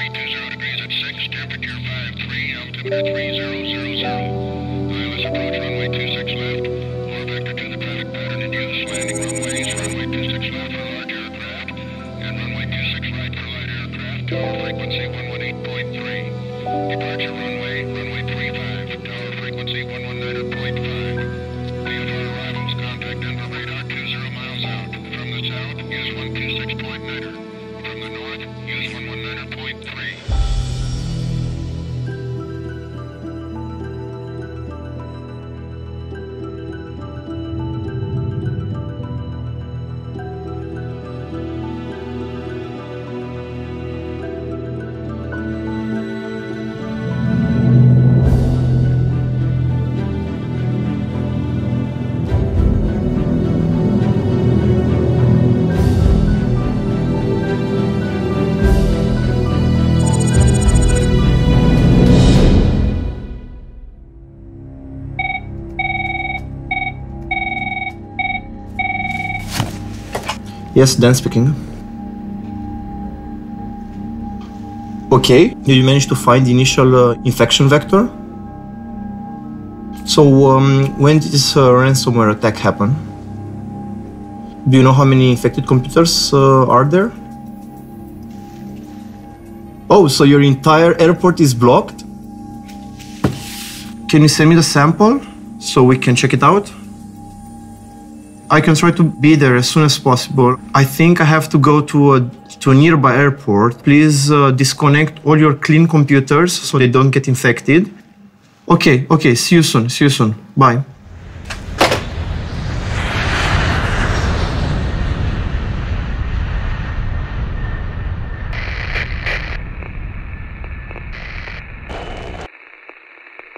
320 degrees at 6, temperature 53, altimeter 3000. ILS approach runway 26 left, lower vector to the traffic pattern in use, landing runways, runway 26 left for large aircraft, and runway 26 right for light aircraft, tower frequency 118.3. Departure runway 35, tower frequency 119.5. VFR arrivals, contact Denver radar 20 miles out. From the south, use 126.9er. From the north, use 119.3. Yes, Dan speaking. Okay, did you manage to find the initial infection vector? So, when did this ransomware attack happen? Do you know how many infected computers are there? Oh, so your entire airport is blocked? Can you send me the sample so we can check it out? I can try to be there as soon as possible. I think I have to go to a nearby airport. Please disconnect all your clean computers so they don't get infected. Okay, see you soon. Bye.